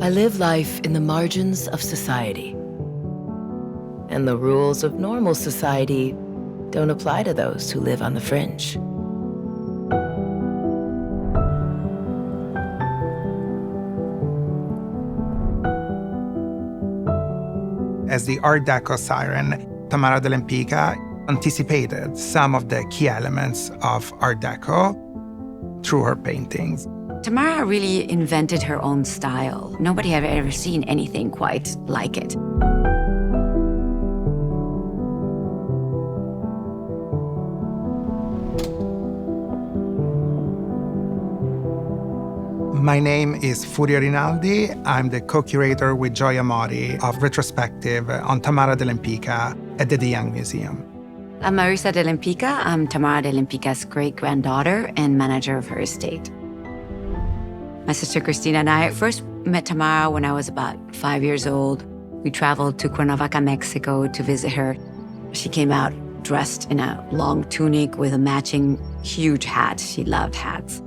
I live life in the margins of society. And the rules of normal society don't apply to those who live on the fringe. As the Art Deco siren, Tamara de Lempicka anticipated some of the key elements of Art Deco through her paintings. Tamara really invented her own style. Nobody had ever seen anything quite like it. My name is Furio Rinaldi. I'm the co-curator with Gioia Mori of Retrospective on Tamara de Lempicka at the De Young Museum. I'm Marisa de Lempicka. I'm Tamara de Lempicka's great-granddaughter and manager of her estate. My sister Christina and I first met Tamara when I was about 5 years old. We traveled to Cuernavaca, Mexico to visit her. She came out dressed in a long tunic with a matching huge hat. She loved hats.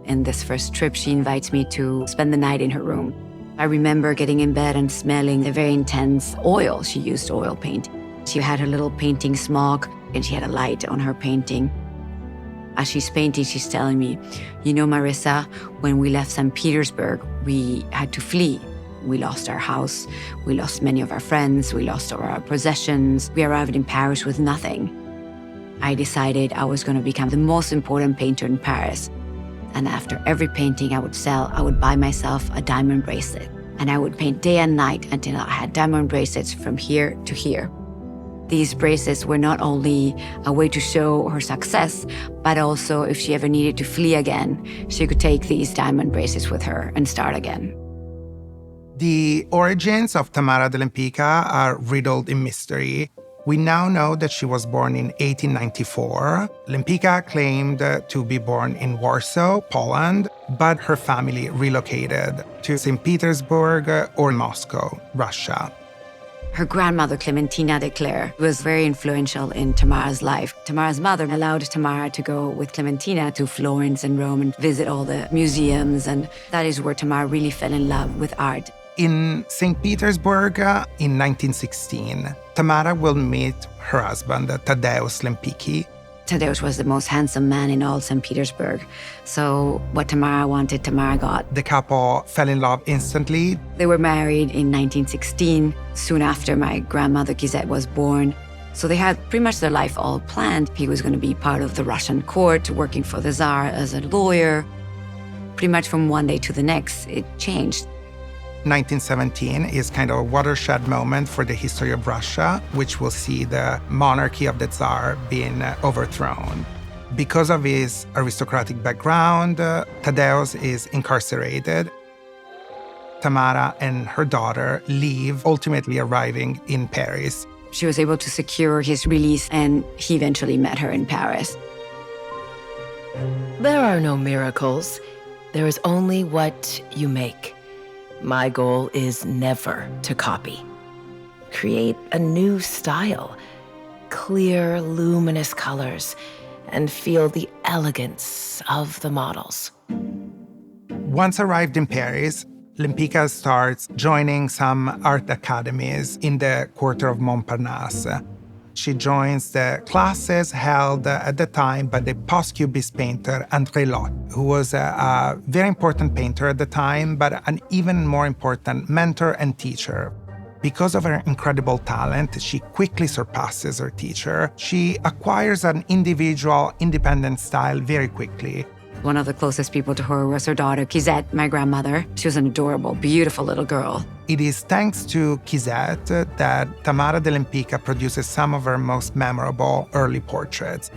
In this first trip, she invites me to spend the night in her room. I remember getting in bed and smelling a very intense oil. She used oil paint. She had her little painting smock, and she had a light on her painting. As she's painting, she's telling me, you know, Marisa, when we left St. Petersburg, we had to flee. We lost our house, we lost many of our friends, we lost all our possessions. We arrived in Paris with nothing. I decided I was going to become the most important painter in Paris. And after every painting I would sell, I would buy myself a diamond bracelet. And I would paint day and night until I had diamond bracelets from here to here. These bracelets were not only a way to show her success, but also if she ever needed to flee again, she could take these diamond bracelets with her and start again. The origins of Tamara de Lempicka are riddled in mystery. We now know that she was born in 1894. Lempicka claimed to be born in Warsaw, Poland, but her family relocated to St. Petersburg or Moscow, Russia. Her grandmother, Clementina de Clare, was very influential in Tamara's life. Tamara's mother allowed Tamara to go with Clementina to Florence and Rome and visit all the museums, and that is where Tamara really fell in love with art. In St. Petersburg in 1916, Tamara will meet her husband, Tadeusz Lempicki. Tadeusz was the most handsome man in all St. Petersburg. So what Tamara wanted, Tamara got. The couple fell in love instantly. They were married in 1916, soon after my grandmother Kizet was born. So they had pretty much their life all planned. He was going to be part of the Russian court, working for the Tsar as a lawyer. Pretty much from one day to the next, it changed. 1917 is kind of a watershed moment for the history of Russia, which will see the monarchy of the Tsar being overthrown. Because of his aristocratic background, Tadeusz is incarcerated. Tamara and her daughter leave, ultimately arriving in Paris. She was able to secure his release, and he eventually met her in Paris. There are no miracles. There is only what you make. My goal is never to copy. Create a new style, clear, luminous colors, and feel the elegance of the models. Once arrived in Paris, Lempicka starts joining some art academies in the quarter of Montparnasse. She joins the classes held at the time by the post-Cubist painter André Lot, who was a very important painter at the time, but an even more important mentor and teacher. Because of her incredible talent, she quickly surpasses her teacher. She acquires an individual, independent style very quickly. One of the closest people to her was her daughter, Kizet, my grandmother. She was an adorable, beautiful little girl. It is thanks to Kizet that Tamara de Lempicka produces some of her most memorable early portraits.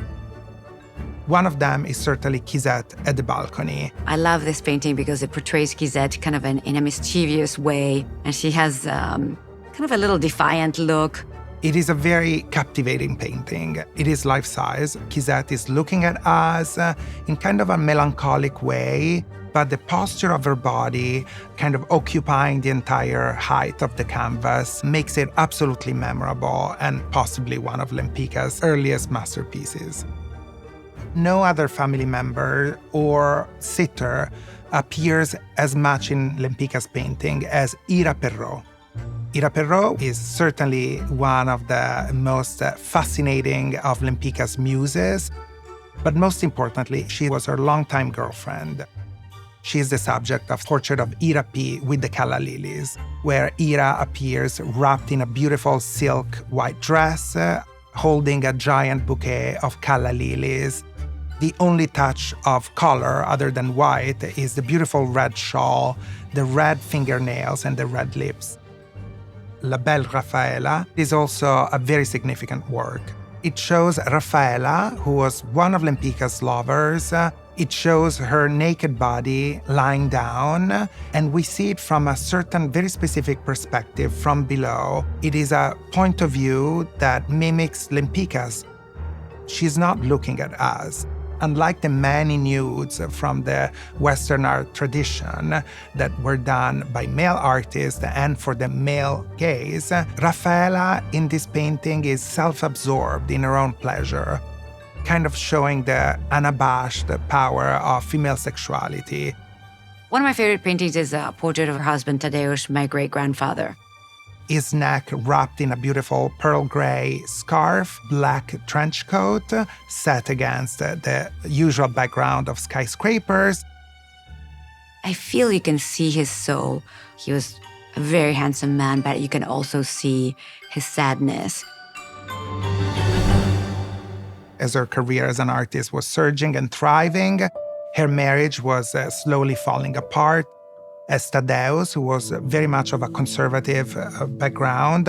One of them is certainly Kizet at the balcony. I love this painting because it portrays Kizet kind of in a mischievous way, and she has kind of a little defiant look. It is a very captivating painting. It is life-size. Kizet is looking at us in kind of a melancholic way, but the posture of her body, kind of occupying the entire height of the canvas, makes it absolutely memorable and possibly one of Lempicka's earliest masterpieces. No other family member or sitter appears as much in Lempicka's painting as Ira Perrault. Ira Perrault is certainly one of the most fascinating of Lempicka's muses, but most importantly, she was her longtime girlfriend. She is the subject of Portrait of Ira P. with the calla lilies, where Ira appears wrapped in a beautiful silk white dress, holding a giant bouquet of calla lilies. The only touch of color other than white is the beautiful red shawl, the red fingernails, and the red lips. La Belle Raffaella is also a very significant work. It shows Raffaella, who was one of Lempicka's lovers. It shows her naked body lying down, and we see it from a certain very specific perspective from below. It is a point of view that mimics Lempicka's. She's not looking at us. Unlike the many nudes from the Western art tradition that were done by male artists and for the male gaze, Raffaella in this painting is self-absorbed in her own pleasure, kind of showing the unabashed power of female sexuality. One of my favorite paintings is a portrait of her husband, Tadeusz, my great-grandfather. His neck wrapped in a beautiful pearl gray scarf, black trench coat, set against the usual background of skyscrapers. I feel you can see his soul. He was a very handsome man, but you can also see his sadness. As her career as an artist was surging and thriving, her marriage was slowly falling apart. As Tadeusz, who was very much of a conservative background.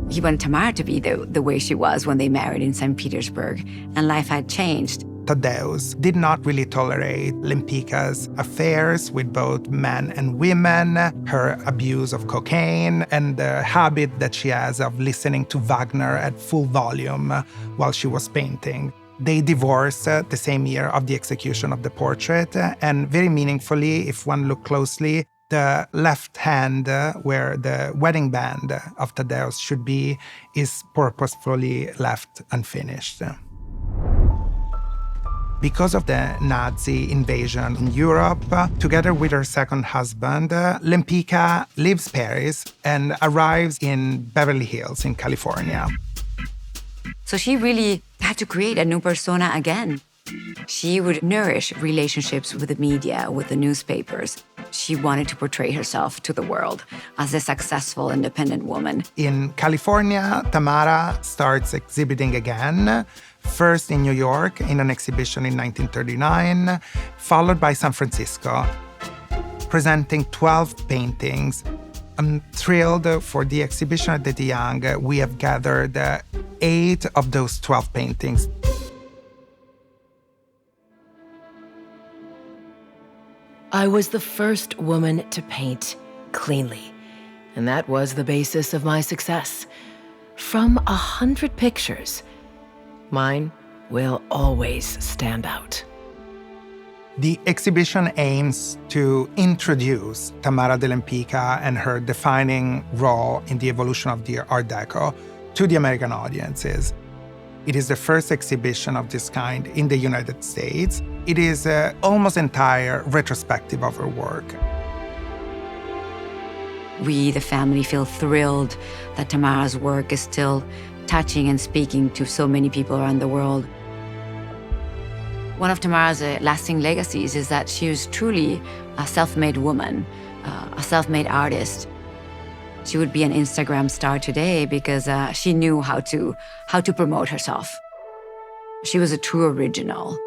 He wanted Tamara to be the way she was when they married in St. Petersburg, and life had changed. Tadeusz did not really tolerate Lempicka's affairs with both men and women, her abuse of cocaine, and the habit that she has of listening to Wagner at full volume while she was painting. They divorced the same year of the execution of the portrait, and very meaningfully, if one look closely, the left hand, where the wedding band of Tadeusz should be, is purposefully left unfinished. Because of the Nazi invasion in Europe, together with her second husband, Lempicka leaves Paris and arrives in Beverly Hills in California. So she really had to create a new persona again. She would nourish relationships with the media, with the newspapers. She wanted to portray herself to the world as a successful, independent woman. In California, Tamara starts exhibiting again, first in New York in an exhibition in 1939, followed by San Francisco, presenting 12 paintings. I'm thrilled for the exhibition at the De Young. We have gathered 8 of those 12 paintings. I was the first woman to paint cleanly, and that was the basis of my success. From 100 pictures, mine will always stand out. The exhibition aims to introduce Tamara de Lempicka and her defining role in the evolution of the Art Deco to the American audiences. It is the first exhibition of this kind in the United States. It is almost entire retrospective of her work. We, the family, feel thrilled that Tamara's work is still touching and speaking to so many people around the world. One of Tamara's lasting legacies is that she was truly a self-made woman, a self-made artist. She would be an Instagram star today because she knew how to promote herself. She was a true original.